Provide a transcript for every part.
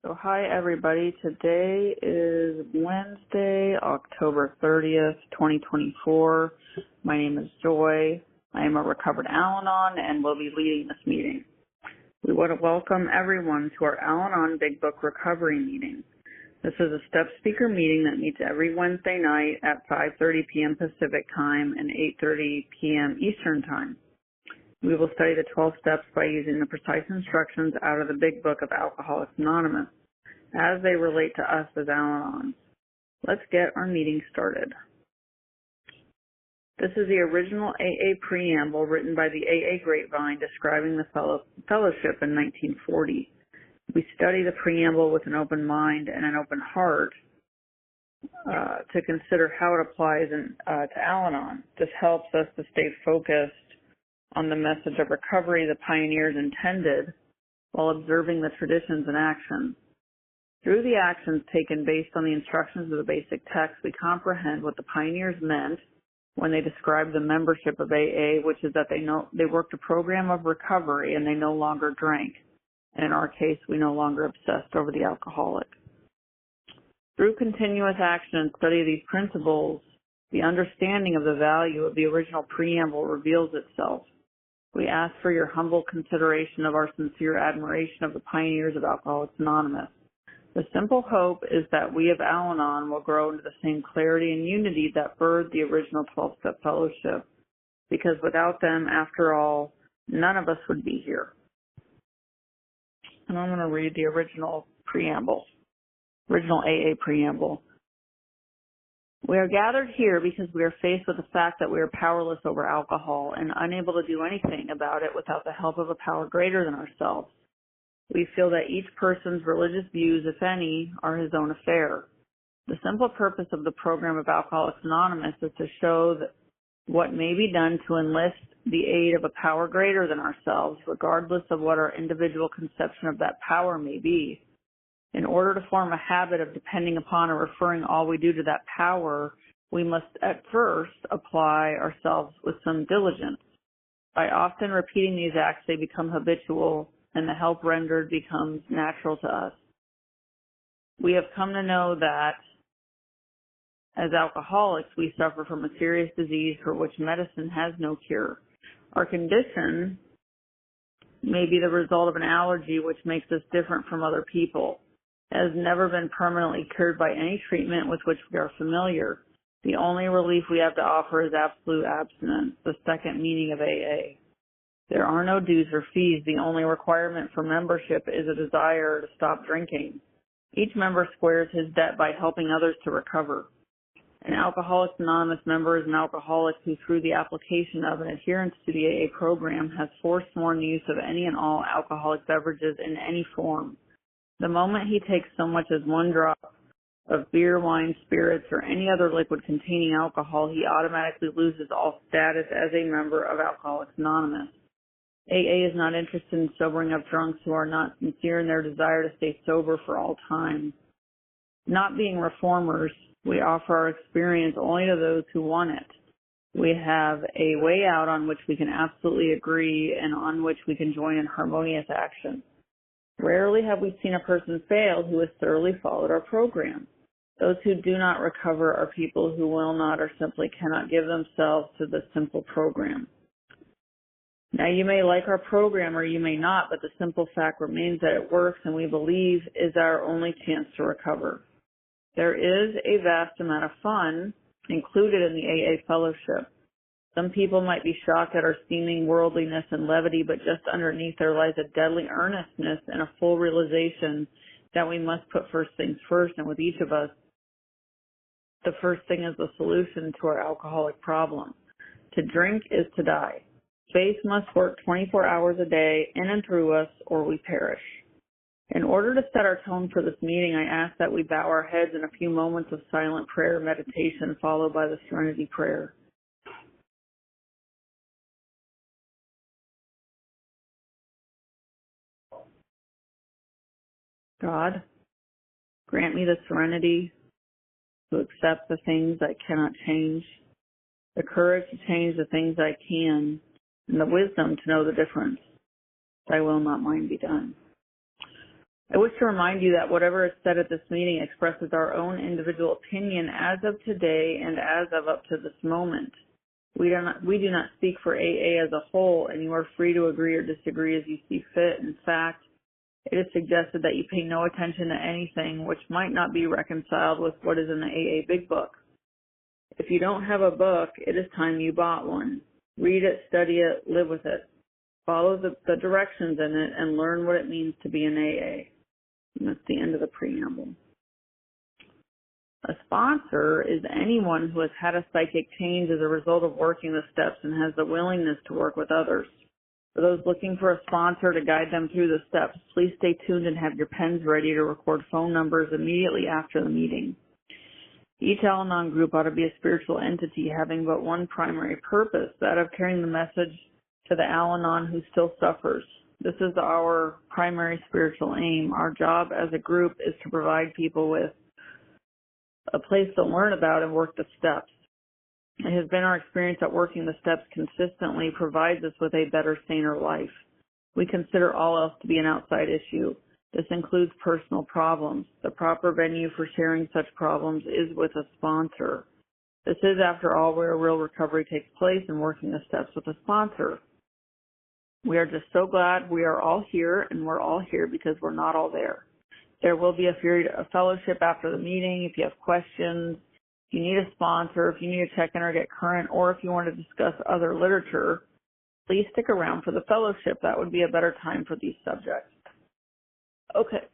So hi everybody, today is Wednesday, October 30th, 2024. My name is Joy. I am a recovered Al-Anon and will be leading this meeting. We want to welcome everyone to our Al-Anon Big Book Recovery meeting. This is a step speaker meeting that meets every Wednesday night at 5:30 p.m. Pacific Time and 8:30 p.m. Eastern Time. We will study the 12 steps by using the precise instructions out of the Big Book of Alcoholics Anonymous as they relate to us as Al-Anons. Let's get our meeting started. This is the original AA preamble written by the AA Grapevine describing the fellowship in 1940. We study the preamble with an open mind and an open heart to consider how it applies to Al-Anon. This helps us to stay focused on the message of recovery the pioneers intended while observing the traditions and actions. Through the actions taken based on the instructions of the basic text, we comprehend what the pioneers meant when they described the membership of AA, which is that they worked a program of recovery and they no longer drank. And in our case, we no longer obsessed over the alcoholic. Through continuous action and study of these principles, the understanding of the value of the original preamble reveals itself. We ask for your humble consideration of our sincere admiration of the pioneers of Alcoholics Anonymous. The simple hope is that we of Al-Anon will grow into the same clarity and unity that birthed the original 12-step fellowship, because without them, after all, none of us would be here. And I'm going to read the original AA preamble. We are gathered here because we are faced with the fact that we are powerless over alcohol and unable to do anything about it without the help of a power greater than ourselves. We feel that each person's religious views, if any, are his own affair. The simple purpose of the program of Alcoholics Anonymous is to show that what may be done to enlist the aid of a power greater than ourselves, regardless of what our individual conception of that power may be. In order to form a habit of depending upon or referring all we do to that power, we must at first apply ourselves with some diligence. By often repeating these acts, they become habitual, and the help rendered becomes natural to us. We have come to know that as alcoholics, we suffer from a serious disease for which medicine has no cure. Our condition may be the result of an allergy which makes us different from other people. It has never been permanently cured by any treatment with which we are familiar. The only relief we have to offer is absolute abstinence, the second meaning of AA. There are no dues or fees. The only requirement for membership is a desire to stop drinking. Each member squares his debt by helping others to recover. An Alcoholics Anonymous member is an alcoholic who, through the application of and adherence to the AA program, has forsworn the use of any and all alcoholic beverages in any form. The moment he takes so much as one drop of beer, wine, spirits, or any other liquid containing alcohol, he automatically loses all status as a member of Alcoholics Anonymous. AA is not interested in sobering up drunks who are not sincere in their desire to stay sober for all time. Not being reformers, we offer our experience only to those who want it. We have a way out on which we can absolutely agree and on which we can join in harmonious action. Rarely have we seen a person fail who has thoroughly followed our program. Those who do not recover are people who will not or simply cannot give themselves to the simple program. Now, you may like our program or you may not, but the simple fact remains that it works and we believe is our only chance to recover. There is a vast amount of fun included in the AA fellowship. Some people might be shocked at our seeming worldliness and levity, but just underneath there lies a deadly earnestness and a full realization that we must put first things first, and with each of us, the first thing is the solution to our alcoholic problem. To drink is to die. Faith must work 24 hours a day in and through us, or we perish. In order to set our tone for this meeting, I ask that we bow our heads in a few moments of silent prayer meditation, followed by the Serenity Prayer. God, grant me the serenity to accept the things I cannot change, the courage to change the things I can, and the wisdom to know the difference. Thy will, not mine, be done. I wish to remind you that whatever is said at this meeting expresses our own individual opinion as of today and as of up to this moment. We do not speak for AA as a whole, and you are free to agree or disagree as you see fit. In fact, it is suggested that you pay no attention to anything which might not be reconciled with what is in the AA Big Book. If you don't have a book, it is time you bought one. Read it, study it, live with it. Follow the directions in it and learn what it means to be an AA. And that's the end of the preamble. A sponsor is anyone who has had a psychic change as a result of working the steps and has the willingness to work with others. For those looking for a sponsor to guide them through the steps, please stay tuned and have your pens ready to record phone numbers immediately after the meeting. Each Al-Anon group ought to be a spiritual entity having but one primary purpose, that of carrying the message to the Al-Anon who still suffers. This is our primary spiritual aim. Our job as a group is to provide people with a place to learn about and work the steps. It has been our experience that working the steps consistently provides us with a better, saner life. We consider all else to be an outside issue. This includes personal problems. The proper venue for sharing such problems is with a sponsor. This is, after all, where real recovery takes place in working the steps with a sponsor. We are just so glad we are all here, and we're all here because we're not all there. There will be a period of fellowship after the meeting. If you have questions, if you need a sponsor, if you need to check in or get current, or if you want to discuss other literature, please stick around for the fellowship. That would be a better time for these subjects. Okay.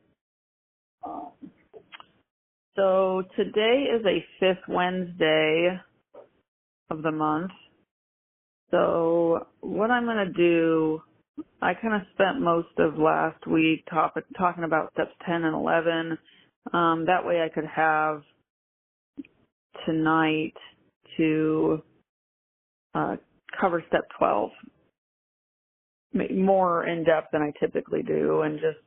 So today is a fifth Wednesday of the month. So what I'm going to do, I kind of spent most of last week talking about steps 10 and 11. That way I could have tonight to cover step 12 more in depth than I typically do, and just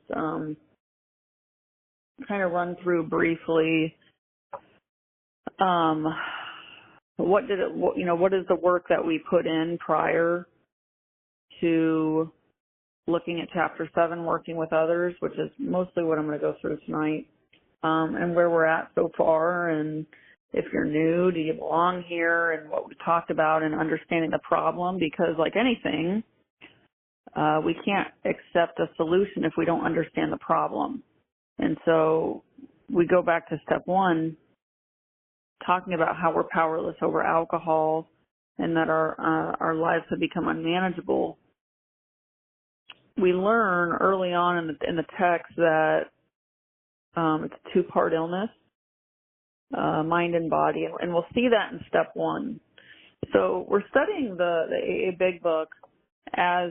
kind of run through briefly what is the work that we put in prior to looking at chapter 7, working with others, which is mostly what I'm going to go through tonight, and where we're at so far, and if you're new, do you belong here, and what we talked about, and understanding the problem, because like anything, we can't accept a solution if we don't understand the problem. And so we go back to step 1, talking about how we're powerless over alcohol and that our lives have become unmanageable. We learn early on in the text that it's a two-part illness, mind and body, and we'll see that in step 1. So we're studying the AA Big Book as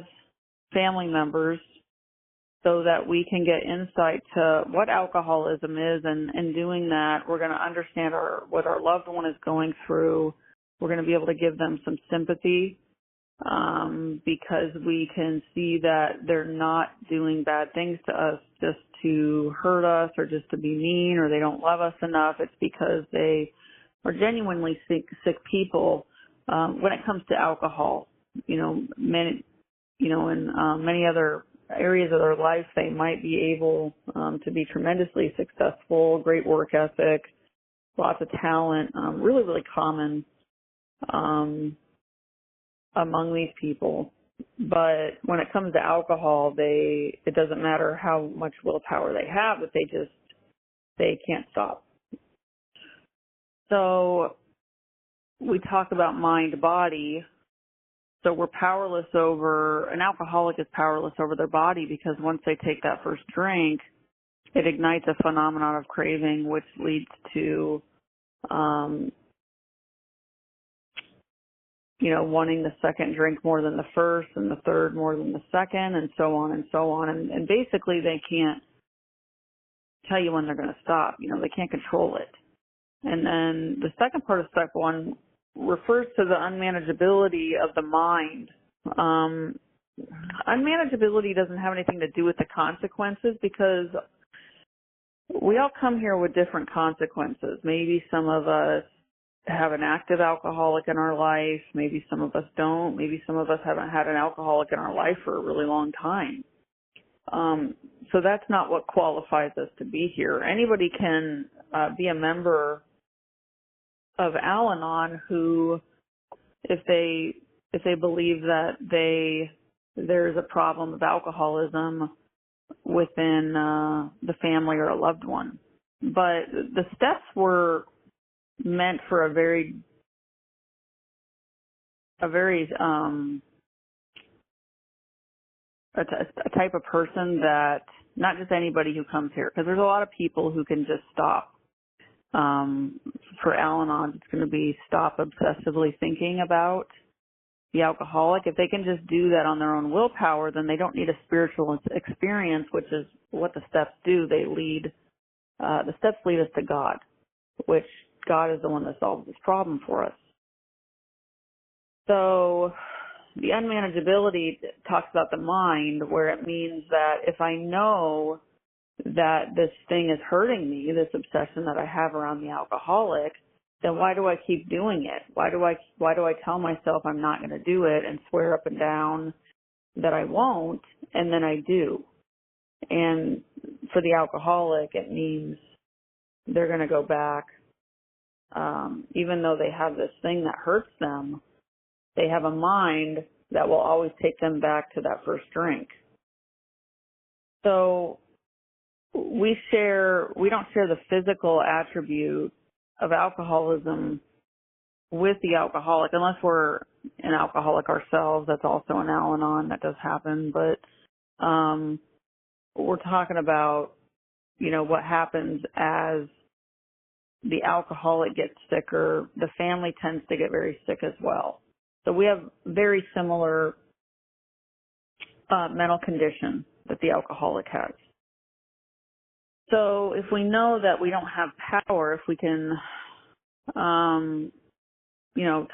family members so that we can get insight to what alcoholism is, and in doing that, we're going to understand what our loved one is going through. We're going to be able to give them some sympathy because we can see that they're not doing bad things to us just to hurt us or just to be mean, or they don't love us enough. It's because they are genuinely sick people. When it comes to alcohol, in many other areas of their life, they might be able to be tremendously successful, great work ethic, lots of talent, really, really common among these people. But when it comes to alcohol, it doesn't matter how much willpower they have, but they can't stop. So we talk about mind-body. So we're powerless an alcoholic is powerless over their body, because once they take that first drink, it ignites a phenomenon of craving, which leads to, wanting the second drink more than the first, and the third more than the second, and so on and so on. And basically they can't tell you when they're going to stop. They can't control it. And then the second part of step 1 refers to the unmanageability of the mind. Unmanageability doesn't have anything to do with the consequences, because we all come here with different consequences. Maybe some of us have an active alcoholic in our life. Maybe some of us don't. Maybe some of us haven't had an alcoholic in our life for a really long time. So that's not what qualifies us to be here. Anybody can be a member of Al-Anon who, if they believe that there's a problem of alcoholism within the family or a loved one. But the steps were meant for a type of person, that not just anybody who comes here, because there's a lot of people who can just stop. For Al-Anon, it's going to be stop obsessively thinking about the alcoholic. If they can just do that on their own willpower, then they don't need a spiritual experience, which is what the steps do. The steps lead us to God, which God is the one that solves this problem for us. So the unmanageability talks about the mind, where it means that if I know that this thing is hurting me, this obsession that I have around the alcoholic, then why do I keep doing it? Why do I tell myself I'm not going to do it and swear up and down that I won't, and then I do? And for the alcoholic, it means they're going to go back, even though they have this thing that hurts them, they have a mind that will always take them back to that first drink. So we don't share the physical attribute of alcoholism with the alcoholic, unless we're an alcoholic ourselves. That's also an Al-Anon. That does happen. But we're talking about, what happens as the alcoholic gets sicker. The family tends to get very sick as well. So we have very similar mental condition that the alcoholic has. So if we know that we don't have power, if we can,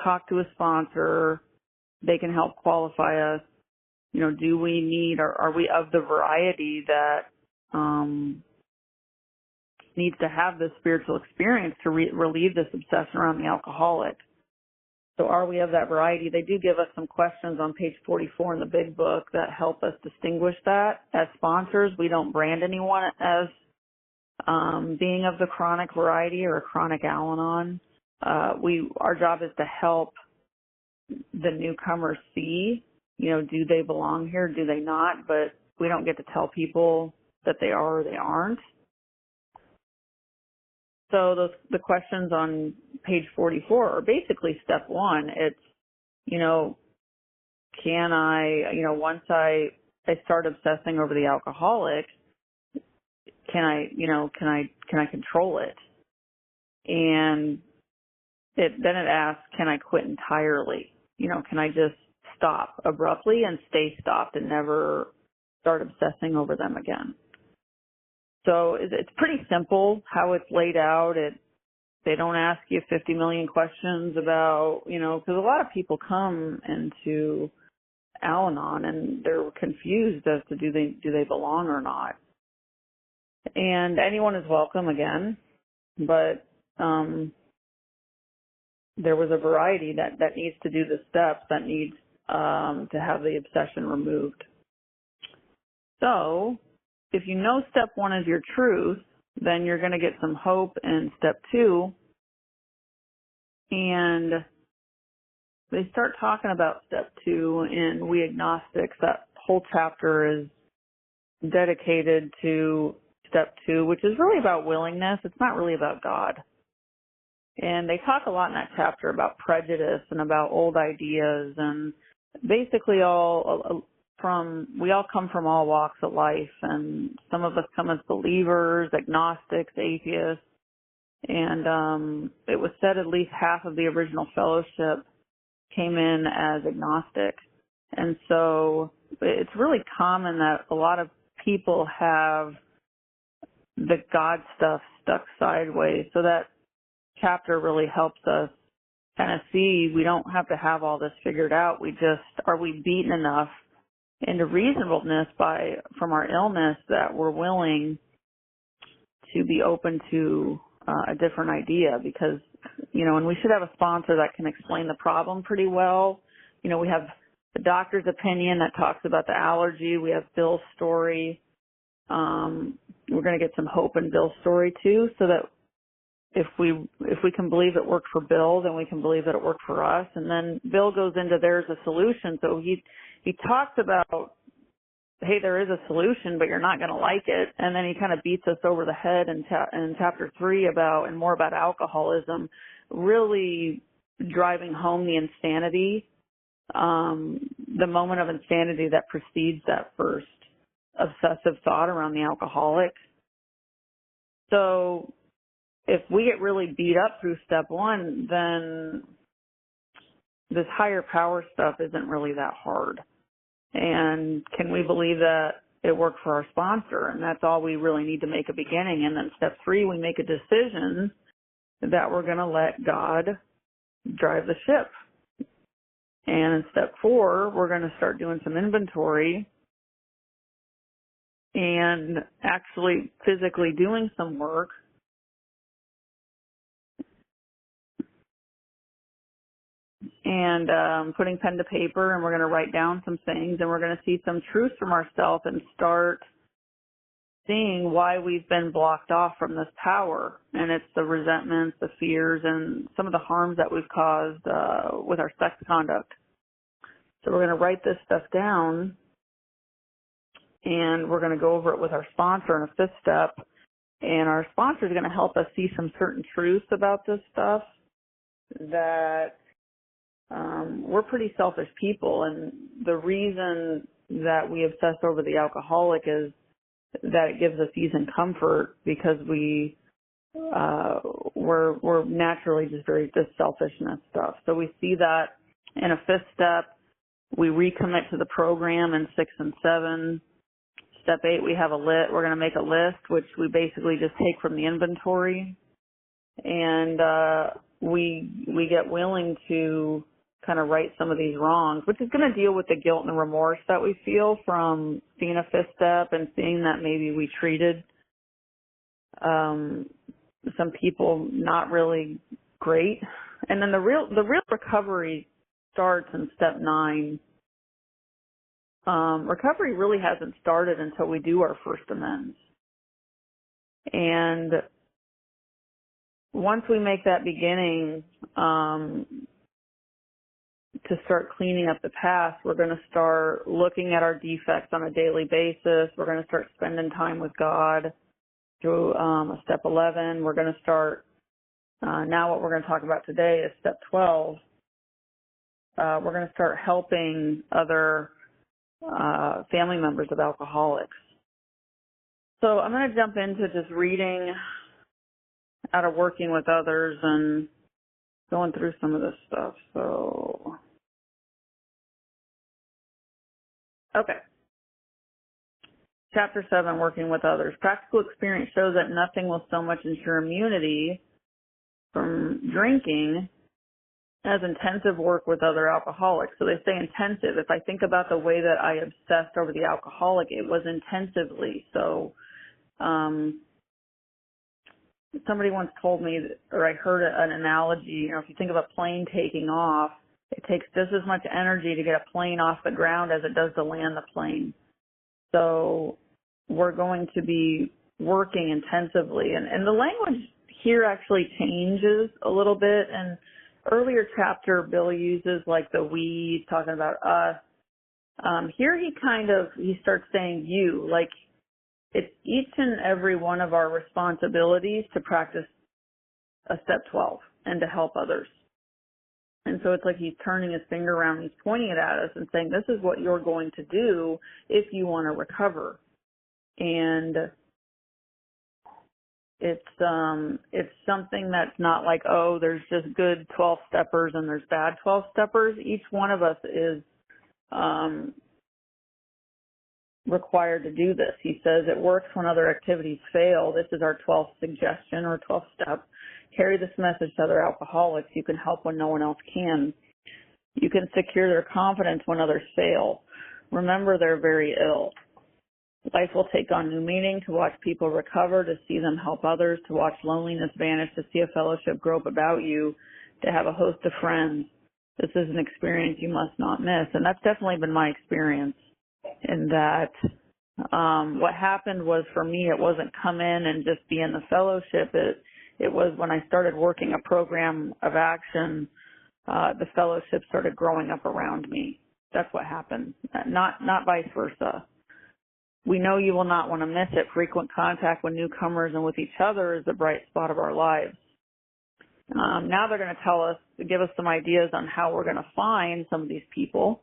talk to a sponsor, they can help qualify us. Do we need, or are we of the variety that needs to have this spiritual experience to relieve this obsession around the alcoholic? So are we of that variety? They do give us some questions on page 44 in the big book that help us distinguish that. As sponsors, we don't brand anyone as being of the chronic variety or a chronic Al-Anon. Our job is to help the newcomers see, do they belong here? Do they not? But we don't get to tell people that they are or they aren't. So the questions on page 44 are basically step one. It's, can I, once I start obsessing over the alcoholic, can I control it? And then it asks, can I quit entirely? Can I just stop abruptly and stay stopped and never start obsessing over them again? So it's pretty simple how it's laid out. They don't ask you 50 million questions about, because a lot of people come into Al-Anon and they're confused as to do they belong or not. And anyone is welcome again, but there was a variety that needs to do the steps, that needs to have the obsession removed. So if you know step one is your truth, then you're going to get some hope in step two. And they start talking about step two in We Agnostics. That whole chapter is dedicated to step two, which is really about willingness. It's not really about God. And they talk a lot in that chapter about prejudice and about old ideas, and basically we all come from all walks of life, and some of us come as believers, agnostics, atheists, and it was said at least half of the original fellowship came in as agnostic. And so it's really common that a lot of people have the God stuff stuck sideways. So that chapter really helps us kind of see we don't have to have all this figured out. Are we beaten enough into reasonableness from our illness that we're willing to be open to a different idea? Because, and we should have a sponsor that can explain the problem pretty well. We have the doctor's opinion that talks about the allergy. We have Bill's story We're going to get some hope in Bill's story too, so that if we can believe it worked for Bill, then we can believe that it worked for us. And then Bill goes into there's a solution. So he talks about, hey, there is a solution, but you're not going to like it. And then he kind of beats us over the head in chapter 3 and more about alcoholism, really driving home the insanity, the moment of insanity that precedes that first obsessive thought around the alcoholic. So if we get really beat up through step 1, then this higher power stuff isn't really that hard. And can we believe that it worked for our sponsor? And that's all we really need to make a beginning. And then step 3, we make a decision that we're going to let God drive the ship. And in step 4, we're going to start doing some inventory and actually physically doing some work and putting pen to paper, and we're going to write down some things, and we're going to see some truths from ourselves and start seeing why we've been blocked off from this power. And it's the resentments, the fears, and some of the harms that we've caused with our sex conduct. So we're going to write this stuff down, and we're going to go over it with our sponsor in a 5th step. And our sponsor is going to help us see some certain truths about this stuff, that we're pretty selfish people, and the reason that we obsess over the alcoholic is that it gives us ease and comfort, because we're naturally just very selfish in that stuff. So we see that in a 5th step. We recommit to the program in 6 and 7. Step 8, we have we're going to make a list, which we basically just take from the inventory, and we get willing to kind of right some of these wrongs, which is going to deal with the guilt and the remorse that we feel from seeing a 5th step and seeing that maybe we treated some people not really great. And then the real recovery starts in step 9. Recovery really hasn't started until we do our first amends. And once we make that beginning, to start cleaning up the past, we're going to start looking at our defects on a daily basis. We're going to start spending time with God through step 11. We're going to start, now what we're going to talk about today is step 12. We're going to start helping other family members of alcoholics. So I'm going to jump into just reading out of working with others and going through some of this stuff. So, okay. Chapter 7, working with others. Practical experience shows that nothing will so much ensure immunity from drinking as intensive work with other alcoholics. So they say intensive. If I think about the way that I obsessed over the alcoholic, it was intensively. So somebody once told me, or I heard an analogy, if you think of a plane taking off, it takes just as much energy to get a plane off the ground as it does to land the plane. So we're going to be working intensively. And the language here actually changes a little bit. And earlier chapter, Bill uses like the we, talking about us. Here he starts saying you, like it's each and every one of our responsibilities to practice a step 12 and to help others. And so it's like he's turning his finger around, he's pointing it at us and saying, this is what you're going to do if you want to recover. And it's something that's not like, oh, there's just good 12-steppers and there's bad 12-steppers. Each one of us is required to do this. He says it works when other activities fail. This is our 12th suggestion or 12th step. Carry this message to other alcoholics. You can help when no one else can. You can secure their confidence when others fail. Remember, they're very ill. Life will take on new meaning to watch people recover, to see them help others, to watch loneliness vanish, to see a fellowship grow up about you, to have a host of friends. This is an experience you must not miss. And that's definitely been my experience, in that What happened was, for me, it wasn't come in and just be in the fellowship. It was when I started working a program of action, the fellowship started growing up around me. That's what happened, not vice versa. We know you will not want to miss it. Frequent contact with newcomers and with each other is the bright spot of our lives. Now they're going to give us some ideas on how we're going to find some of these people.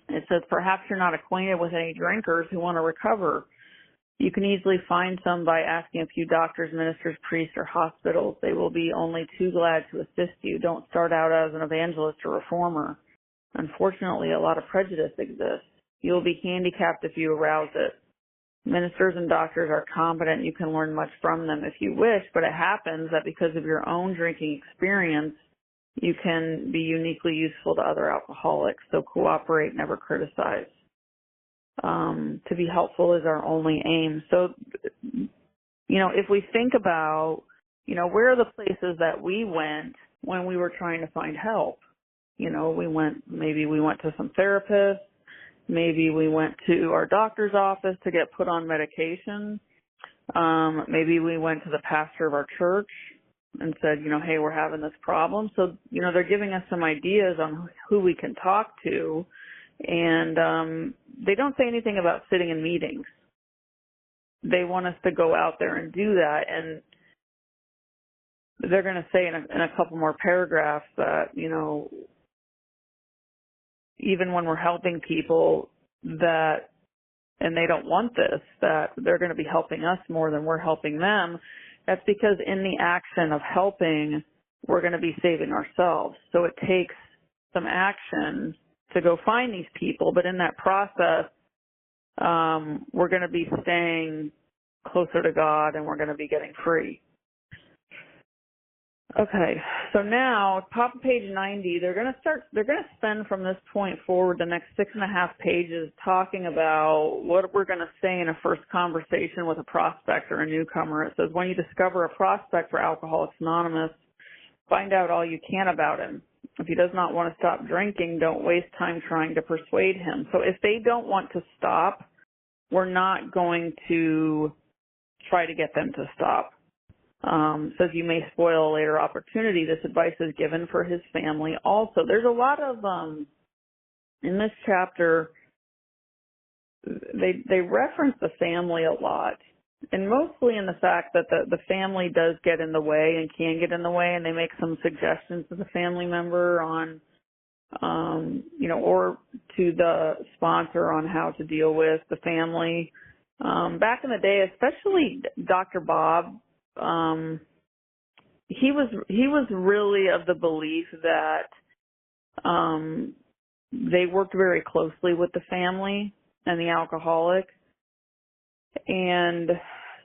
It says, perhaps you're not acquainted with any drinkers who want to recover. You can easily find some by asking a few doctors, ministers, priests, or hospitals. They will be only too glad to assist you. Don't start out as an evangelist or reformer. Unfortunately, a lot of prejudice exists. You will be handicapped if you arouse it. Ministers and doctors are competent. You can learn much from them if you wish, but it happens that because of your own drinking experience, you can be uniquely useful to other alcoholics. So cooperate, never criticize. To be helpful is our only aim. So, if we think about, where are the places that we went when we were trying to find help? Maybe we went to some therapists. Maybe we went to our doctor's office to get put on medication. Maybe we went to the pastor of our church and said, hey, we're having this problem. So, they're giving us some ideas on who we can talk to. And they don't say anything about sitting in meetings. They want us to go out there and do that. And they're going to say in a couple more paragraphs that, even when we're helping people and they don't want this, that they're going to be helping us more than we're helping them. That's because in the action of helping, we're going to be saving ourselves. So it takes some action to go find these people, but in that process, we're going to be staying closer to God and we're going to be getting free. Okay, so now, top of page 90, they're going to spend from this point forward the next 6.5 pages talking about what we're going to say in a first conversation with a prospect or a newcomer. It says, when you discover a prospect for Alcoholics Anonymous, find out all you can about him. If he does not want to stop drinking, don't waste time trying to persuade him. So if they don't want to stop, we're not going to try to get them to stop. Says you may spoil a later opportunity. This advice is given for his family also. There's a lot of, in this chapter, they reference the family a lot, and mostly in the fact that the family does get in the way and can get in the way, and they make some suggestions to the family member on, or to the sponsor on how to deal with the family. Back in the day, especially Dr. Bob, he was really of the belief that they worked very closely with the family and the alcoholic, and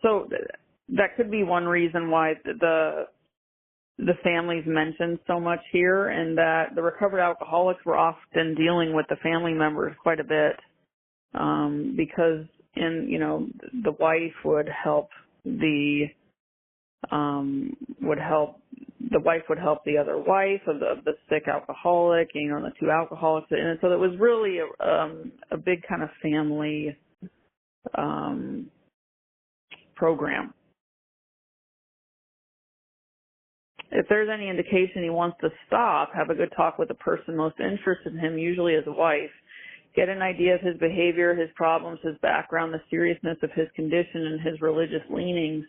so that could be one reason why the family's mentioned so much here, and that the recovered alcoholics were often dealing with the family members quite a bit, because the wife would help the wife would help the other wife of the sick alcoholic, the two alcoholics. And so it was really a big kind of family program. If there's any indication he wants to stop, have a good talk with the person most interested in him, usually his wife. Get an idea of his behavior, his problems, his background, the seriousness of his condition, and his religious leanings.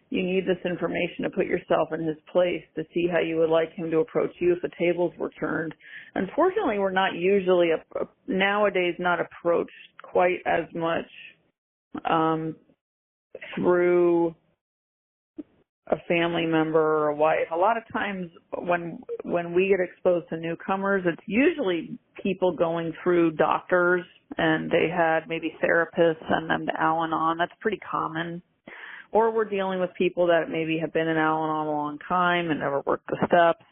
You need this information to put yourself in his place, to see how you would like him to approach you if the tables were turned. Unfortunately, we're not usually, nowadays, not approached quite as much through a family member or a wife. A lot of times when we get exposed to newcomers, it's usually people going through doctors, and they had maybe therapists send them to Al-Anon. That's pretty common. Or we're dealing with people that maybe have been in Al-Anon a long time and never worked the steps.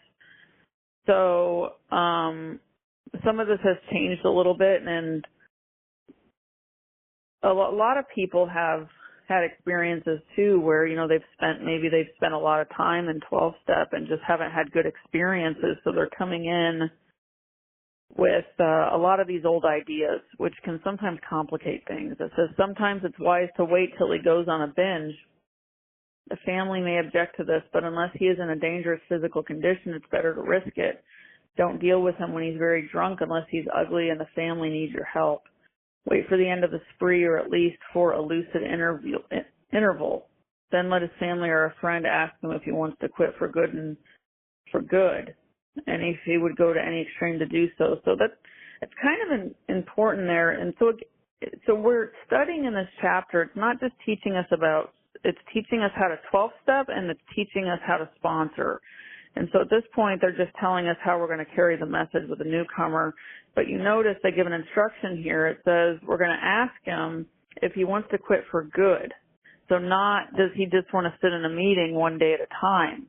So some of this has changed a little bit, and a lot of people have had experiences too where, they've spent a lot of time in 12-step and just haven't had good experiences. So they're coming in with a lot of these old ideas, which can sometimes complicate things. It says sometimes it's wise to wait till he goes on a binge. The family may object to this, but unless he is in a dangerous physical condition, it's better to risk it. Don't deal with him when he's very drunk unless he's ugly and the family needs your help. Wait for the end of the spree or at least for a lucid interval. Then let his family or a friend ask him if he wants to quit for good and if he would go to any extreme to do so. So it's kind of important there. And so we're studying in this chapter. It's not just teaching us it's teaching us how to 12-step, and it's teaching us how to sponsor. And so at this point, they're just telling us how we're going to carry the message with a newcomer. But you notice they give an instruction here. It says we're going to ask him if he wants to quit for good. So not does he just want to sit in a meeting one day at a time.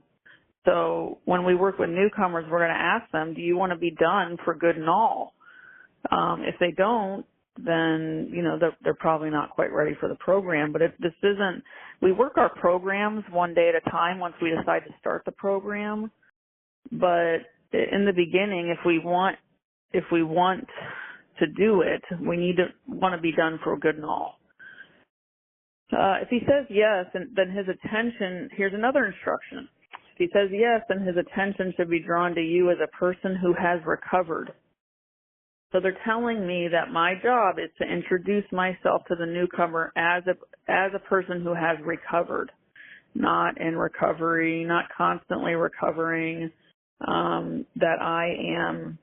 So when we work with newcomers, we're going to ask them, do you want to be done for good and all? If they don't, then, they're probably not quite ready for the program. But we work our programs one day at a time once we decide to start the program. But in the beginning, if we want to do it, we want to be done for good and all. If he says yes, then his attention, here's another instruction. If he says yes, then his attention should be drawn to you as a person who has recovered. So they're telling me that my job is to introduce myself to the newcomer as a person who has recovered, not in recovery, not constantly recovering, that I am,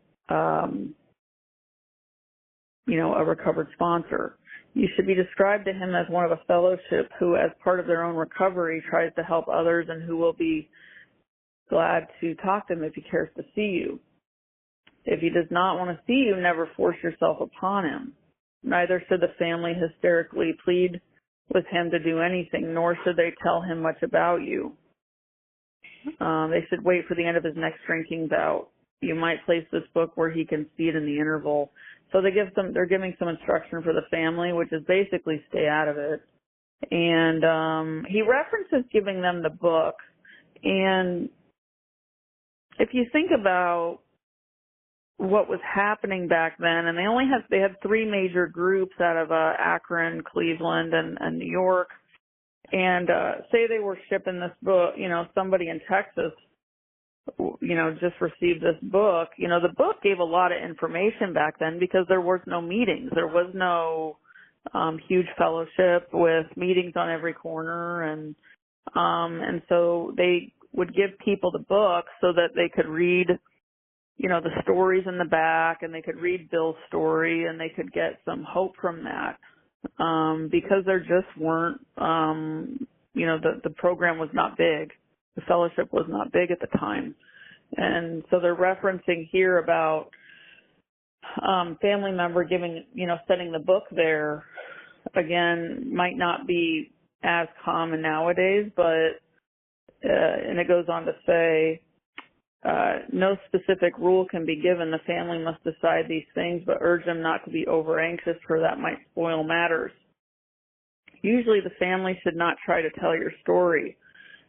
a recovered sponsor. You should be described to him as one of a fellowship who, as part of their own recovery, tries to help others and who will be glad to talk to him if he cares to see you. If he does not want to see you, never force yourself upon him. Neither should the family hysterically plead with him to do anything, nor should they tell him much about you. They should wait for the end of his next drinking bout. You might place this book where he can see it in the interval. So they're giving some instruction for the family, which is basically stay out of it. And he references giving them the book. And if you think about what was happening back then, and they had three major groups out of Akron, Cleveland, and New York, and say they were shipping this book, somebody in Texas, just received this book. The book gave a lot of information back then because there was no meetings. There was no huge fellowship with meetings on every corner, and so they would give people the book so that they could read the stories in the back, and they could read Bill's story, and they could get some hope from that, because there just weren't, the program was not big. The fellowship was not big at the time. And so they're referencing here about family member setting the book there, again, might not be as common nowadays, but, and it goes on to say, no specific rule can be given. The family must decide these things, but urge them not to be over anxious, for that might spoil matters. Usually the family should not try to tell your story.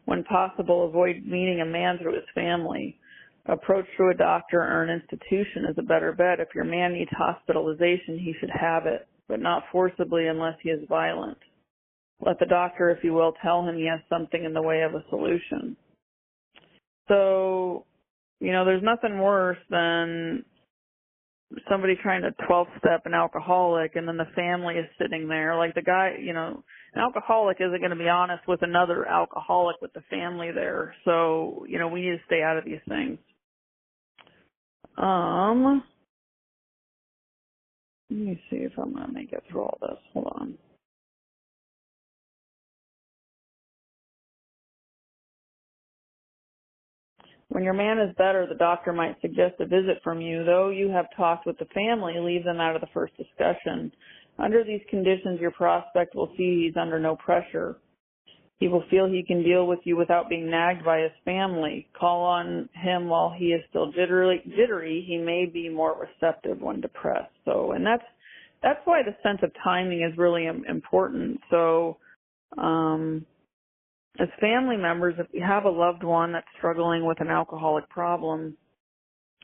When possible, avoid meeting a man through his family. Approach through a doctor or an institution is a better bet. If your man needs hospitalization, he should have it, but not forcibly unless he is violent. Let the doctor, if you will, tell him he has something in the way of a solution. So, there's nothing worse than somebody trying to 12-step an alcoholic, and then the family is sitting there. Like the guy, an alcoholic isn't going to be honest with another alcoholic with the family there. So, we need to stay out of these things. Let me see if I'm going to make it through all this. Hold on. When your man is better, the doctor might suggest a visit from you. Though you have talked with the family, leave them out of the first discussion. Under these conditions, your prospect will see he's under no pressure. He will feel he can deal with you without being nagged by his family. Call on him while he is still jittery. He may be more receptive when depressed. So, and that's why the sense of timing is really important. So, as family members, if you have a loved one that's struggling with an alcoholic problem,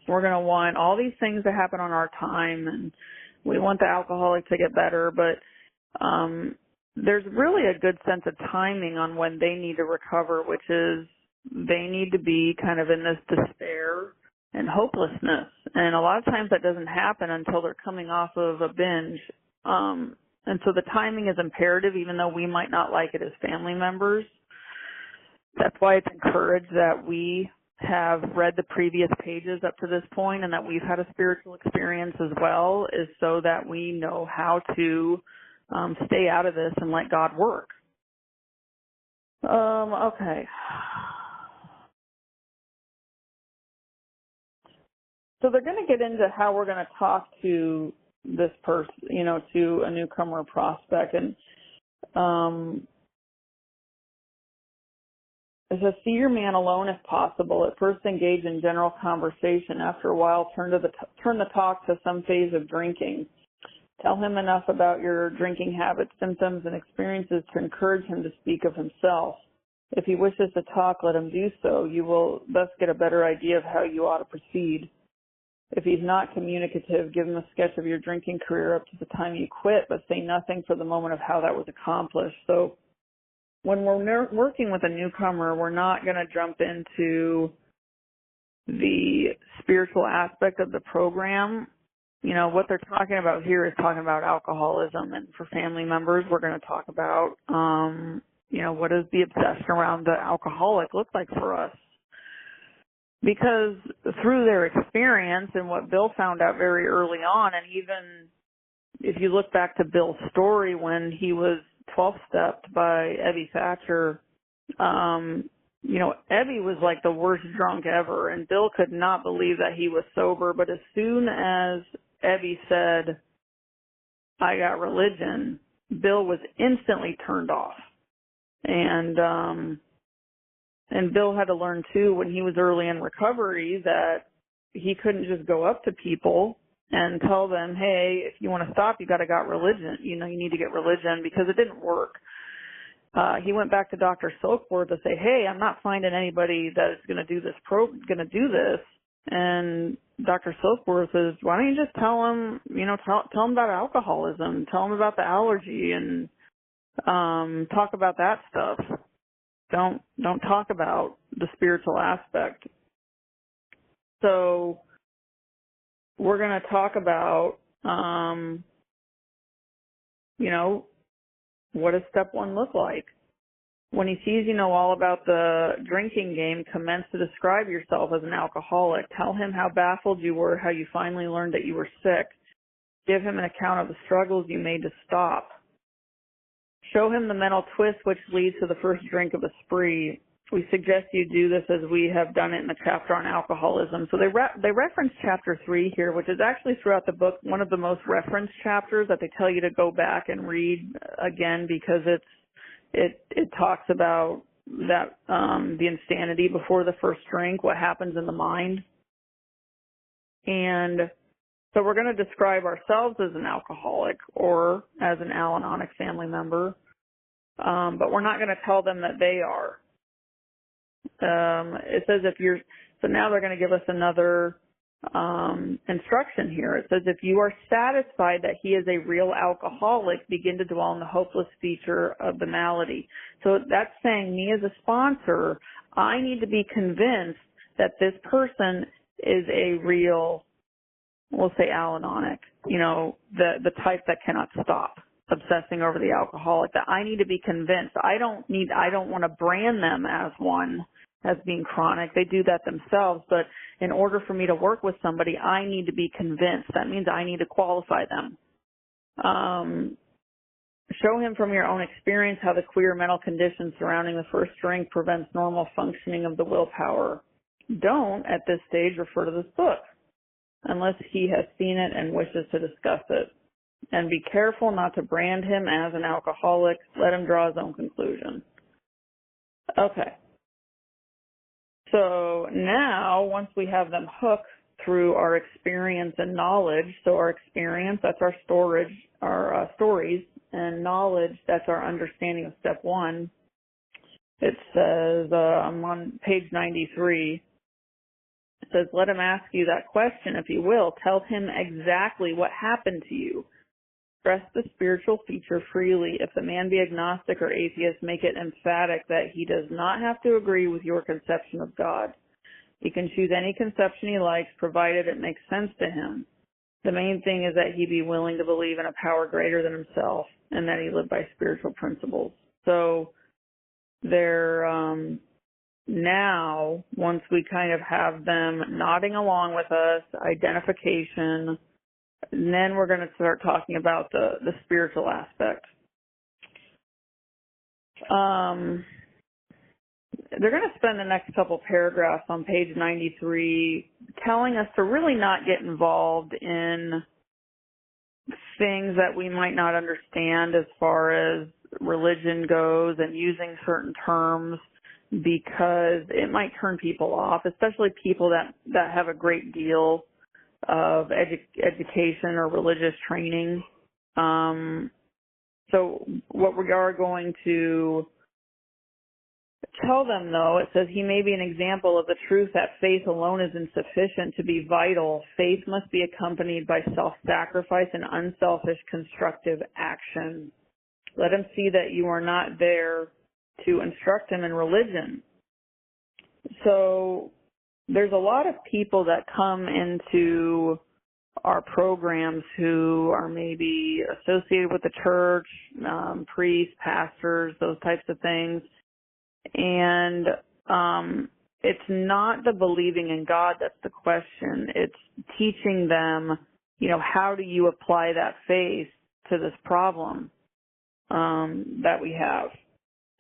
We're going to want all these things to happen on our time, and we want the alcoholic to get better, but there's really a good sense of timing on when they need to recover, which is they need to be kind of in this despair and hopelessness. And a lot of times that doesn't happen until they're coming off of a binge. And so the timing is imperative, even though we might not like it as family members. That's why it's encouraged that we have read the previous pages up to this point and that we've had a spiritual experience as well, is so that we know how to stay out of this and let God work. Okay. So they're going to get into how we're going to talk to this person, to a newcomer prospect. And it says, see your man alone if possible. At first engage in general conversation. After a while, turn the talk to some phase of drinking. Tell him enough about your drinking habits, symptoms, and experiences to encourage him to speak of himself. If he wishes to talk, let him do so. You will thus get a better idea of how you ought to proceed. If he's not communicative, give him a sketch of your drinking career up to the time you quit, but say nothing for the moment of how that was accomplished. So when we're working with a newcomer, we're not going to jump into the spiritual aspect of the program. What they're talking about here is talking about alcoholism. And for family members, we're going to talk about, what does the obsession around the alcoholic look like for us? Because through their experience and what Bill found out very early on, and even if you look back to Bill's story when he was 12-stepped by Evie Thatcher, Evie was like the worst drunk ever, and Bill could not believe that he was sober. But as soon as Evie said, I got religion, Bill was instantly turned off. And Bill had to learn, too, when he was early in recovery, that he couldn't just go up to people and tell them, hey, if you want to stop, you got religion. You need to get religion, because it didn't work. He went back to Dr. Silkworth to say, hey, I'm not finding anybody that is going to do this. And Dr. Silkworth says, why don't you just tell him, tell him about alcoholism, tell him about the allergy, and talk about that stuff. Don't talk about the spiritual aspect. So we're going to talk about, what does step one look like? When he sees you know all about the drinking game, commence to describe yourself as an alcoholic. Tell him how baffled you were, how you finally learned that you were sick. Give him an account of the struggles you made to stop. Show him the mental twist which leads to the first drink of a spree. We suggest you do this as we have done it in the chapter on alcoholism. So they reference chapter 3 here, which is actually throughout the book one of the most referenced chapters that they tell you to go back and read again, because it talks about that the insanity before the first drink, what happens in the mind. And so we're going to describe ourselves as an alcoholic or as an Al-Anon family member, but we're not going to tell them that they are. It says so now they're going to give us another instruction here. It says, if you are satisfied that he is a real alcoholic, begin to dwell on the hopeless feature of the malady. So that's saying, me as a sponsor, I need to be convinced that this person is a real, we'll say Al-Anonic, the type that cannot stop obsessing over the alcoholic, that I need to be convinced. I don't want to brand them as one, as being chronic. They do that themselves, but in order for me to work with somebody, I need to be convinced. That means I need to qualify them. Show him from your own experience how the queer mental condition surrounding the first drink prevents normal functioning of the willpower. Don't, at this stage, refer to this book unless he has seen it and wishes to discuss it. And be careful not to brand him as an alcoholic. Let him draw his own conclusion. Okay. So now, once we have them hooked through our experience and knowledge, so our experience, that's our stories, and knowledge, that's our understanding of step one. It says, I'm on page 93. It says, let him ask you that question if you will. Tell him exactly what happened to you. Express the spiritual feature freely. If the man be agnostic or atheist, make it emphatic that he does not have to agree with your conception of God. He can choose any conception he likes, provided it makes sense to him. The main thing is that he be willing to believe in a power greater than himself and that he live by spiritual principles. So they're now, once we kind of have them nodding along with us, identification, and then we're going to start talking about the spiritual aspect. They're going to spend the next couple paragraphs on page 93 telling us to really not get involved in things that we might not understand as far as religion goes and using certain terms, because it might turn people off, especially people that have a great deal of education or religious training. So what we are going to tell them, though, it says he may be an example of the truth that faith alone is insufficient to be vital. Faith must be accompanied by self-sacrifice and unselfish constructive action. Let him see that you are not there to instruct him in religion. So there's a lot of people that come into our programs who are maybe associated with the church, priests, pastors, those types of things. And it's not the believing in God that's the question. It's teaching them, how do you apply that faith to this problem that we have,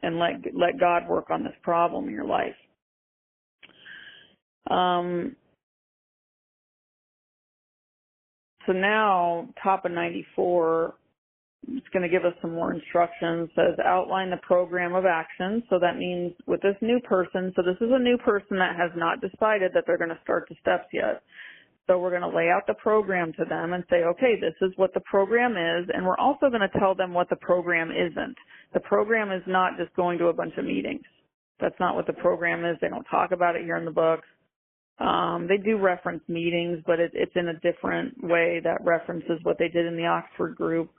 and let God work on this problem in your life. So now, top of 94, it's going to give us some more instructions. It says outline the program of action. So that means with this new person, so this is a new person that has not decided that they're going to start the steps yet. So we're going to lay out the program to them and say, okay, this is what the program is, and we're also going to tell them what the program isn't. The program is not just going to a bunch of meetings. That's not what the program is. They don't talk about it here in the books. They do reference meetings, but it's in a different way that references what they did in the Oxford group.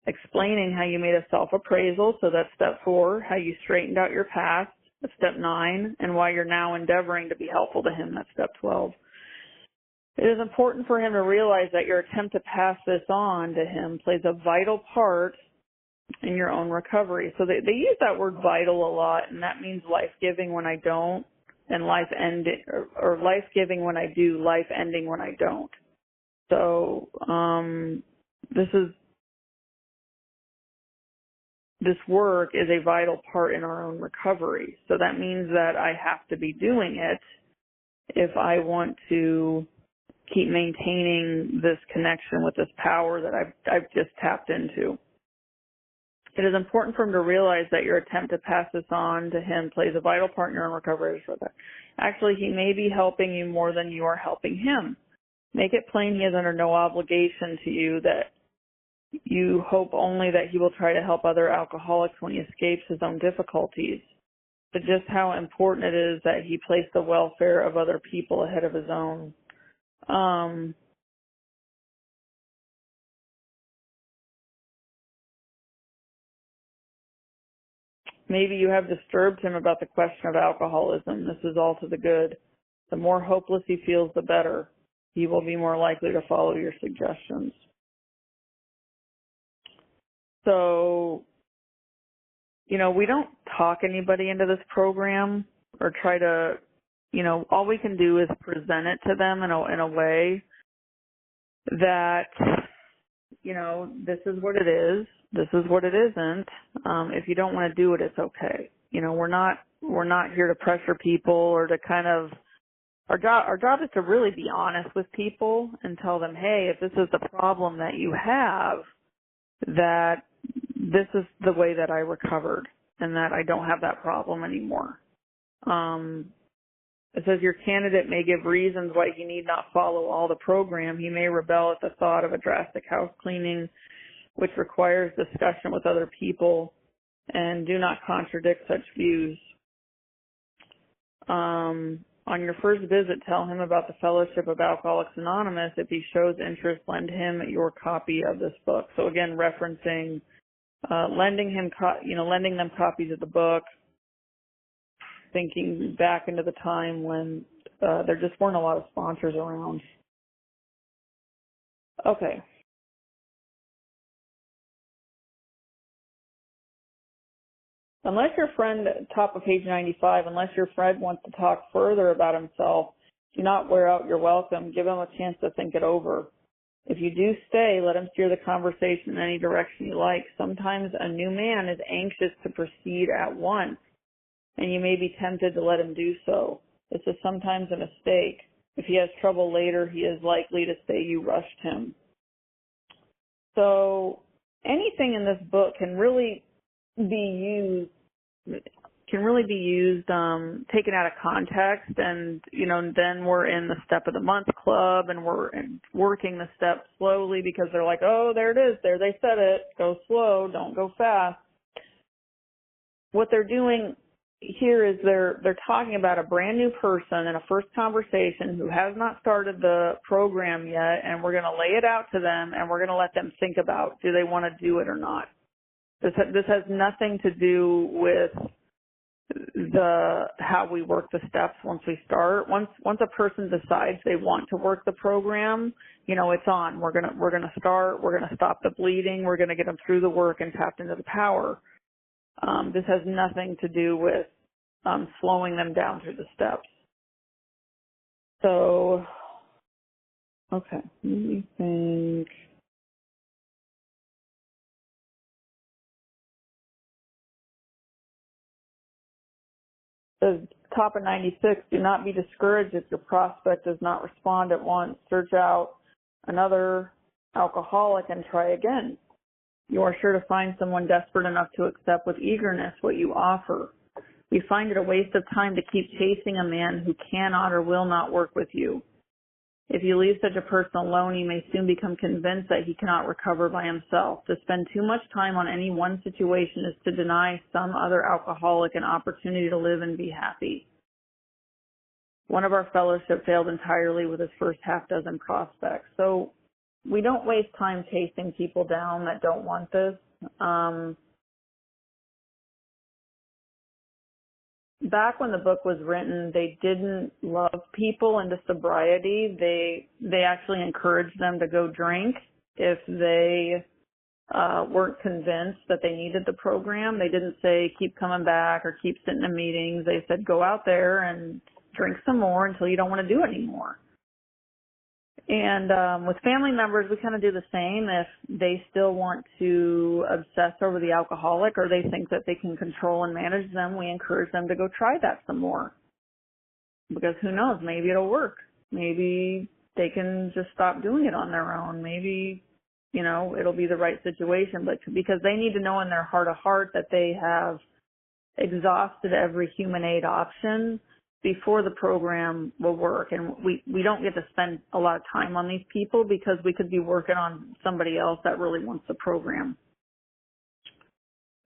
Explaining how you made a self-appraisal, so that's step 4, how you straightened out your past, that's step 9, and why you're now endeavoring to be helpful to him, that's step 12. It is important for him to realize that your attempt to pass this on to him plays a vital part in your own recovery. So they use that word vital a lot, and that means life-giving when I don't, and life-ending, or life-giving when I do, life-ending when I don't. So this work is a vital part in our own recovery. So that means that I have to be doing it if I want to keep maintaining this connection with this power that I've just tapped into. It is important for him to realize that your attempt to pass this on to him plays a vital part in your own recovery. Actually, he may be helping you more than you are helping him. Make it plain he is under no obligation to you, that you hope only that he will try to help other alcoholics when he escapes his own difficulties. But just how important it is that he place the welfare of other people ahead of his own. Maybe you have disturbed him about the question of alcoholism. This is all to the good. The more hopeless he feels, the better. He will be more likely to follow your suggestions. So, we don't talk anybody into this program or try to, all we can do is present it to them in a way that, this is what it is. This is what it isn't. If you don't want to do it, it's okay. We're not here to pressure people or to kind of, our job is to really be honest with people and tell them, hey, if this is the problem that you have, that this is the way that I recovered and that I don't have that problem anymore. It says your candidate may give reasons why he need not follow all the program. He may rebel at the thought of a drastic house cleaning, which requires discussion with other people, and do not contradict such views. On your first visit, tell him about the Fellowship of Alcoholics Anonymous. If he shows interest, lend him your copy of this book. So again, referencing lending them copies of the book, thinking back into the time when there just weren't a lot of sponsors around. Okay. Unless your friend, top of page 95, unless your friend wants to talk further about himself, do not wear out your welcome. Give him a chance to think it over. If you do stay, let him steer the conversation in any direction you like. Sometimes a new man is anxious to proceed at once, and you may be tempted to let him do so. This is sometimes a mistake. If he has trouble later, he is likely to say you rushed him. So anything in this book can really be used taken out of context, and then we're in the step of the month club, and we're working the steps slowly because they're like, oh, there it is, there they said it, go slow, don't go fast. What they're doing here is they're talking about a brand new person in a first conversation who has not started the program yet, and we're going to lay it out to them, and we're going to let them think about, do they want to do it or not. This has nothing to do with how we work the steps once we start. Once a person decides they want to work the program, it's on. We're gonna start. We're gonna stop the bleeding. We're gonna get them through the work and tapped into the power. This has nothing to do with slowing them down through the steps. So, okay, let me think. The top of 96, do not be discouraged if your prospect does not respond at once. Search out another alcoholic and try again. You are sure to find someone desperate enough to accept with eagerness what you offer. We find it a waste of time to keep chasing a man who cannot or will not work with you. If you leave such a person alone, you may soon become convinced that he cannot recover by himself. To spend too much time on any one situation is to deny some other alcoholic an opportunity to live and be happy. One of our fellowship failed entirely with his first half dozen prospects. So we don't waste time chasing people down that don't want this. Back when the book was written, they didn't love people into sobriety. They actually encouraged them to go drink if they weren't convinced that they needed the program. They didn't say keep coming back or keep sitting in meetings. They said go out there and drink some more until you don't want to do it anymore. And with family members, we kind of do the same. If they still want to obsess over the alcoholic or they think that they can control and manage them, we encourage them to go try that some more. Because who knows, maybe it'll work. Maybe they can just stop doing it on their own. Maybe, it'll be the right situation. But because they need to know in their heart of heart that they have exhausted every human aid option before the program will work. And we don't get to spend a lot of time on these people because we could be working on somebody else that really wants the program.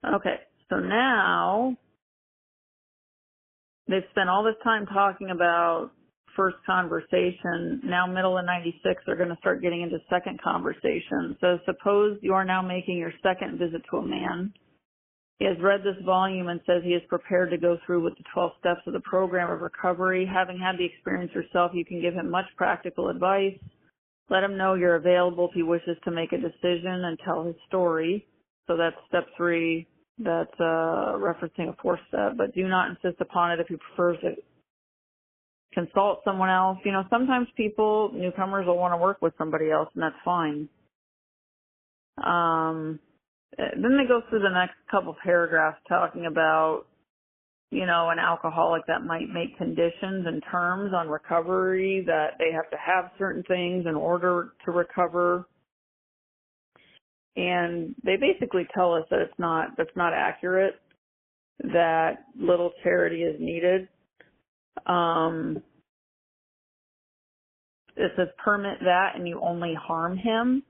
Okay, so now they've spent all this time talking about first conversation. Now middle of 96, they're going to start getting into second conversation. So suppose you are now making your second visit to a man. He has read this volume and says he is prepared to go through with the 12 steps of the program of recovery. Having had the experience yourself, you can give him much practical advice. Let him know you're available if he wishes to make a decision and tell his story. So that's step 3. That's referencing a 4th step. But do not insist upon it if he prefers to consult someone else. Sometimes newcomers will want to work with somebody else, and that's fine. Then they go through the next couple paragraphs talking about, an alcoholic that might make conditions and terms on recovery, that they have to have certain things in order to recover. And they basically tell us that that's not accurate, that little charity is needed. It says permit that and you only harm him.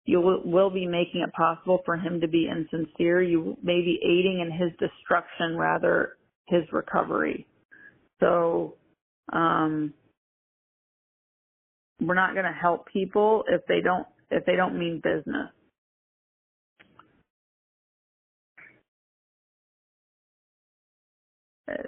You will be making it possible for him to be insincere. You may be aiding in his destruction, rather his recovery. So we're not going to help people if they don't mean business.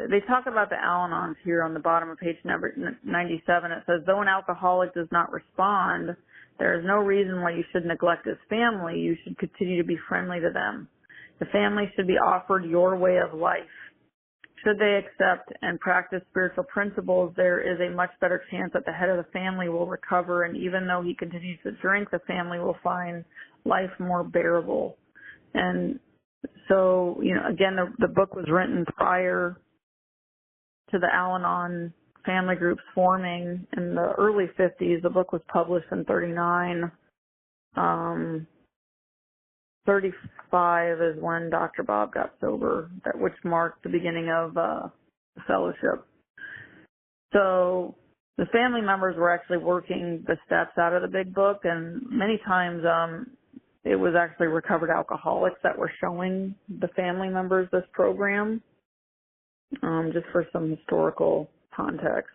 They talk about the Al-Anons here on the bottom of page number 97. It says, though an alcoholic does not respond, there is no reason why you should neglect his family. You should continue to be friendly to them. The family should be offered your way of life. Should they accept and practice spiritual principles, there is a much better chance that the head of the family will recover, and even though he continues to drink, the family will find life more bearable. And so, again, the book was written prior to the Al-Anon family groups forming in the early 50s. The book was published in 39. 35 is when Dr. Bob got sober, which marked the beginning of the fellowship. So the family members were actually working the steps out of the big book, and many times it was actually recovered alcoholics that were showing the family members this program, just for some historical context.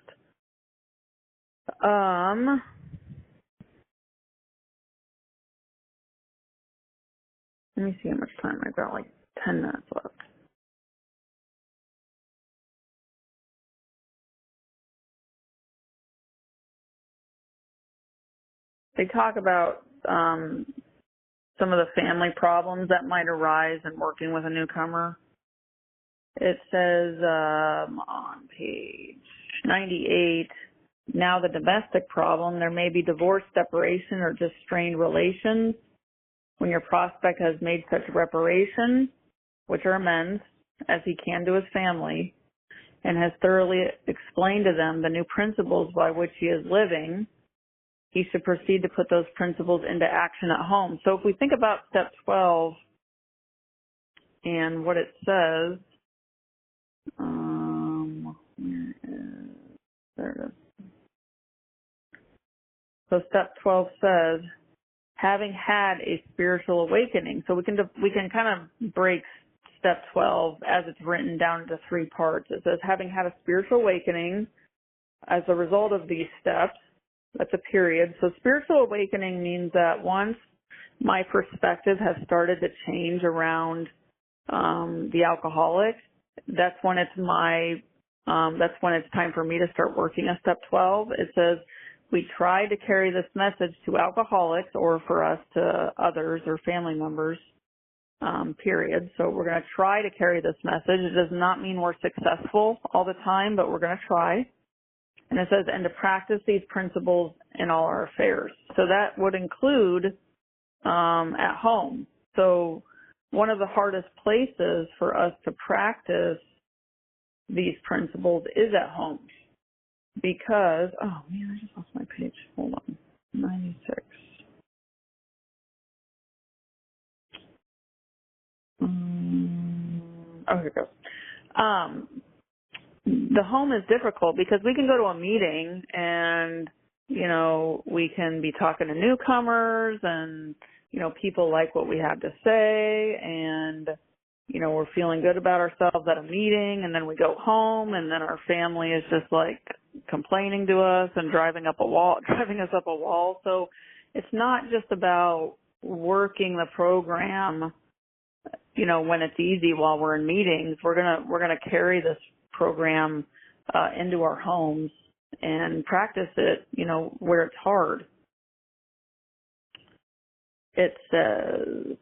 Let me see how much time I've got, like 10 minutes left. They talk about some of the family problems that might arise in working with a newcomer. It says on page 98, now the domestic problem, there may be divorce, separation, or just strained relations. When your prospect has made such reparation, which are amends, as he can to his family, and has thoroughly explained to them the new principles by which he is living, he should proceed to put those principles into action at home. So if we think about step 12 and what it says, there it is. So step 12 says, having had a spiritual awakening. So we can kind of break step 12 as it's written down into 3 parts. It says, having had a spiritual awakening as a result of these steps, that's a period. So spiritual awakening means that once my perspective has started to change around the alcoholic, that's when it's time for me to start working on step 12. It says, we try to carry this message to alcoholics, or for us to others or family members, period. So we're going to try to carry this message. It does not mean we're successful all the time, but we're going to try. And it says, and to practice these principles in all our affairs. So that would include at home. So one of the hardest places for us to practice these principles is at home. Because, oh man, I just lost my page. Hold on. 96. Oh, here it goes. The home is difficult because we can go to a meeting and, we can be talking to newcomers and, people like what we have to say and, we're feeling good about ourselves at a meeting, and then we go home and then our family is just like complaining to us and driving us up a wall. So it's not just about working the program, when it's easy while we're in meetings. We're going to carry this program into our homes and practice it, where it's hard. It says,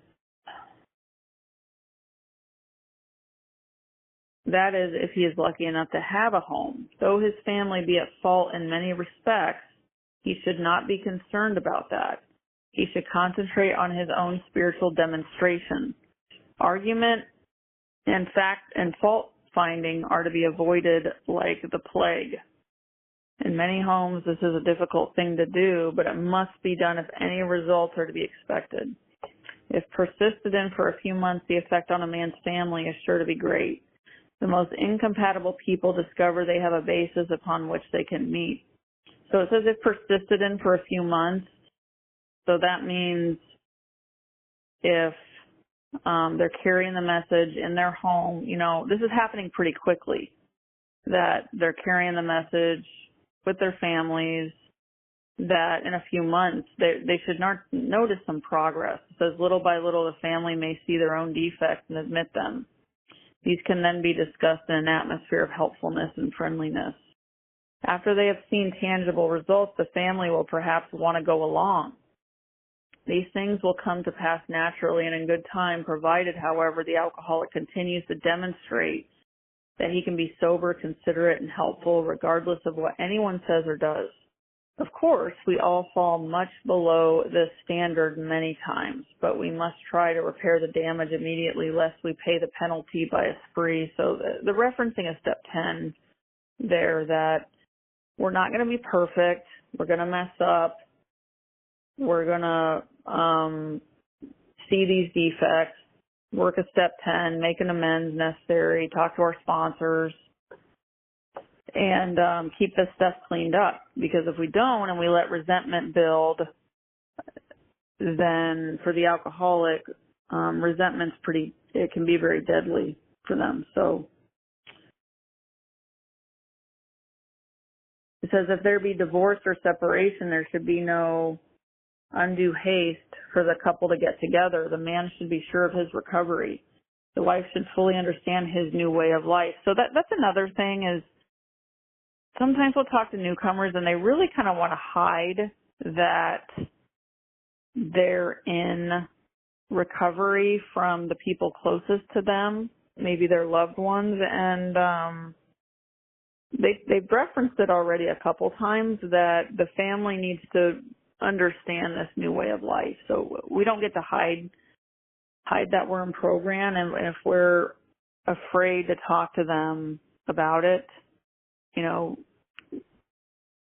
that is, if he is lucky enough to have a home. Though his family be at fault in many respects, he should not be concerned about that. He should concentrate on his own spiritual demonstration. Argument and fact and fault finding are to be avoided like the plague. In many homes, this is a difficult thing to do, but it must be done if any results are to be expected. If persisted in for a few months, the effect on a man's family is sure to be great. The most incompatible people discover they have a basis upon which they can meet. So it says if persisted in for a few months. So that means if they're carrying the message in their home, this is happening pretty quickly. that they're carrying the message with their families, that in a few months they should not notice some progress. It says little by little the family may see their own defects and admit them. These can then be discussed in an atmosphere of helpfulness and friendliness. After they have seen tangible results, the family will perhaps want to go along. These things will come to pass naturally and in good time, provided, however, the alcoholic continues to demonstrate that he can be sober, considerate, and helpful regardless of what anyone says or does. Of course, we all fall much below this standard many times, but we must try to repair the damage immediately lest we pay the penalty by a spree. So the referencing of step 10 there, that we're not going to be perfect, we're going to mess up, we're going to see these defects, work a step 10, make an amends necessary, talk to our sponsors, and keep this stuff cleaned up. Because if we don't and we let resentment build, then for the alcoholic, resentment's it can be very deadly for them. So it says if there be divorce or separation, there should be no undue haste for the couple to get together. The man should be sure of his recovery. The wife should fully understand his new way of life. So that's another thing is, sometimes we'll talk to newcomers and they really kind of want to hide that they're in recovery from the people closest to them, maybe their loved ones, and they've referenced it already a couple times that the family needs to understand this new way of life. So we don't get to hide that we're in program, and if we're afraid to talk to them about it,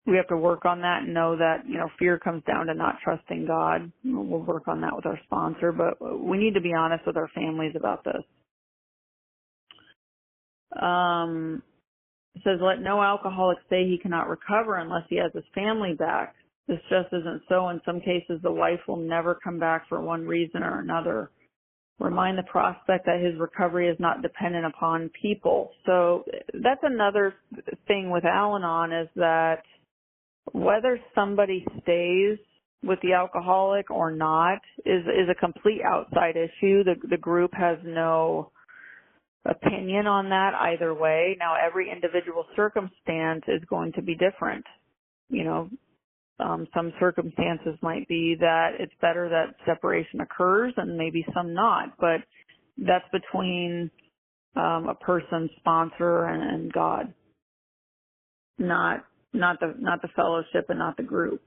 we have to work on that and know that, fear comes down to not trusting God. We'll work on that with our sponsor, but we need to be honest with our families about this. It says, let no alcoholic say he cannot recover unless he has his family back. This just isn't so. In some cases, the wife will never come back for one reason or another. Remind the prospect that his recovery is not dependent upon people. So that's another thing with Al-Anon, is that whether somebody stays with the alcoholic or not is a complete outside issue. The group has no opinion on that either way. Now, every individual circumstance is going to be different. Some circumstances might be that it's better that separation occurs, and maybe some not. But that's between a person, sponsor, and God, not the fellowship and not the group.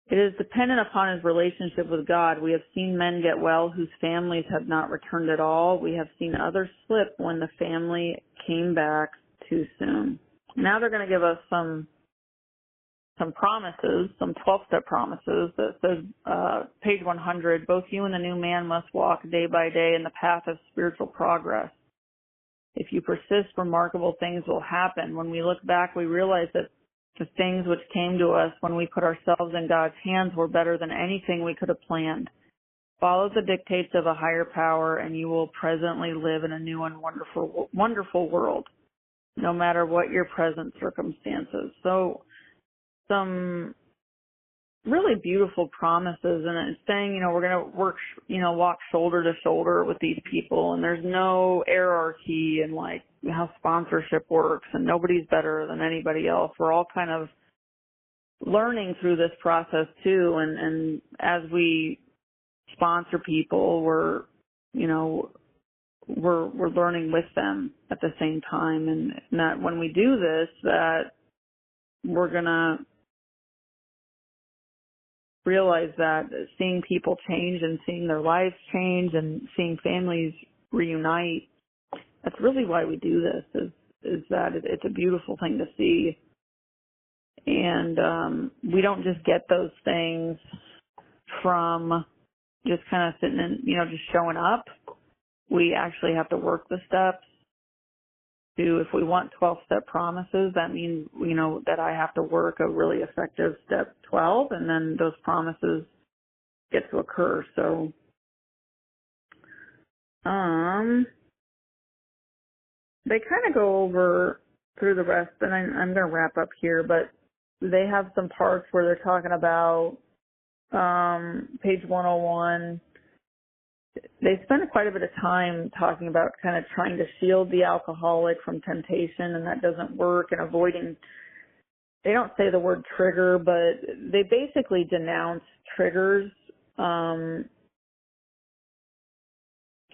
It is dependent upon his relationship with God. We have seen men get well whose families have not returned at all. We have seen others slip when the family came back too soon. Now they're going to give us some promises, some 12-step promises that says, page 100, both you and the new man must walk day by day in the path of spiritual progress. If you persist, remarkable things will happen. When we look back, we realize that the things which came to us when we put ourselves in God's hands were better than anything we could have planned. Follow the dictates of a higher power, and you will presently live in a new and wonderful world, no matter what your present circumstances. So some really beautiful promises, and it's saying, we're going to work, walk shoulder to shoulder with these people, and there's no hierarchy and like how sponsorship works, and nobody's better than anybody else. We're all kind of learning through this process too, and as we sponsor people, we're learning with them at the same time, and that when we do this, that we're gonna realize that seeing people change and seeing their lives change and seeing families reunite, that's really why we do this, is that it's a beautiful thing to see. And we don't just get those things from just kind of sitting and, just showing up. We actually have to work the steps. If we want 12-step promises, that means, that I have to work a really effective step 12, and then those promises get to occur. So, they kind of go over through the rest, and I'm going to wrap up here, but they have some parts where they're talking about page 101. They spend quite a bit of time talking about kind of trying to shield the alcoholic from temptation, and that doesn't work, and avoiding, they don't say the word trigger, but they basically denounce triggers,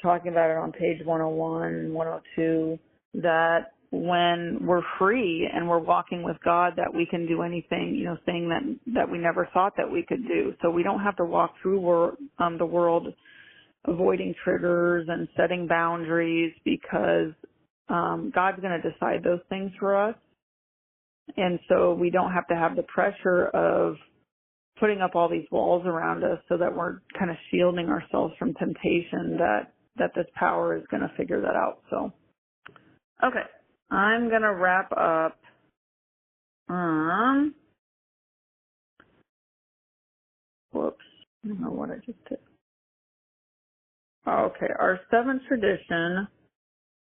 talking about it on page 101, 102, that when we're free and we're walking with God, that we can do anything, saying that we never thought that we could do. So we don't have to walk through the world avoiding triggers and setting boundaries, because God's going to decide those things for us. And so we don't have to have the pressure of putting up all these walls around us so that we're kind of shielding ourselves from temptation, that this power is going to figure that out. So, okay, I'm going to wrap up. Whoops, I don't know what I just did. Okay, our seventh tradition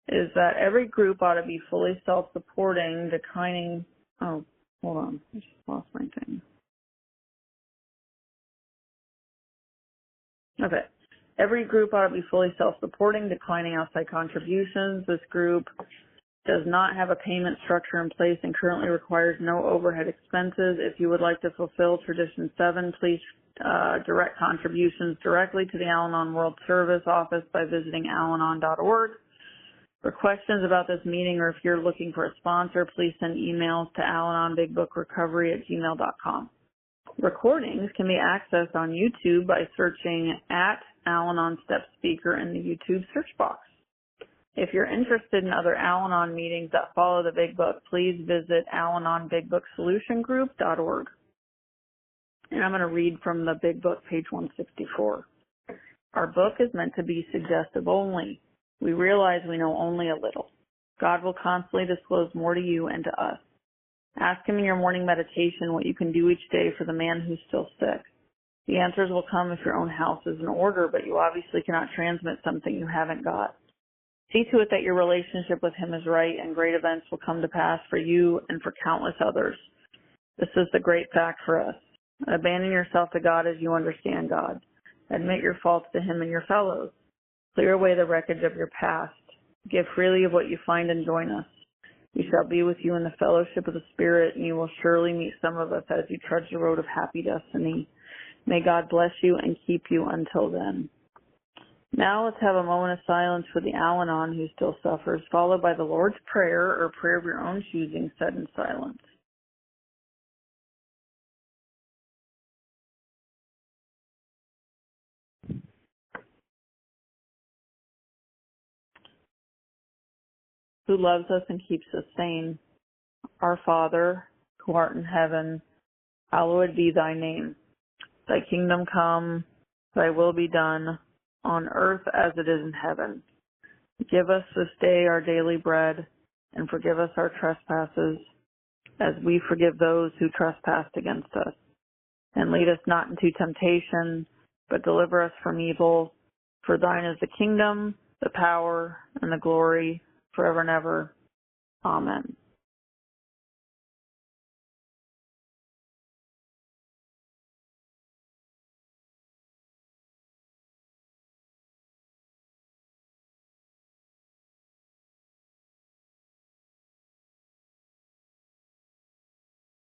is that every group ought to be fully self-supporting, declining. Oh, hold on, I just lost my thing. Okay. Every group ought to be fully self-supporting, declining outside contributions. This group does not have a payment structure in place and currently requires no overhead expenses. If you would like to fulfill Tradition 7, please direct contributions directly to the Al-Anon World Service Office by visiting alanon.org. For questions about this meeting, or if you're looking for a sponsor, please send emails to alanonbigbookrecovery@gmail.com. Recordings can be accessed on YouTube by searching at Al-Anon Step Speaker in the YouTube search box. If you're interested in other Al-Anon meetings that follow the Big Book, please visit alanonbigbooksolutiongroup.org. And I'm going to read from the Big Book, page 164. Our book is meant to be suggestive only. We realize we know only a little. God will constantly disclose more to you and to us. Ask him in your morning meditation what you can do each day for the man who's still sick. The answers will come if your own house is in order, but you obviously cannot transmit something you haven't got. See to it that your relationship with him is right, and great events will come to pass for you and for countless others. This is the great fact for us. Abandon yourself to God as you understand God. Admit your faults to him and your fellows. Clear away the wreckage of your past. Give freely of what you find and join us. We shall be with you in the fellowship of the Spirit, and you will surely meet some of us as you trudge the road of happy destiny. May God bless you and keep you until then. Now let's have a moment of silence for the Al-Anon who still suffers, followed by the Lord's Prayer, or prayer of your own choosing, said in silence. Who loves us and keeps us sane. Our Father, who art in heaven, hallowed be thy name. Thy kingdom come, thy will be done, on earth as it is in heaven. Give us this day our daily bread, and forgive us our trespasses, as we forgive those who trespass against us. And lead us not into temptation, but deliver us from evil. For thine is the kingdom, the power, and the glory, forever and ever. Amen.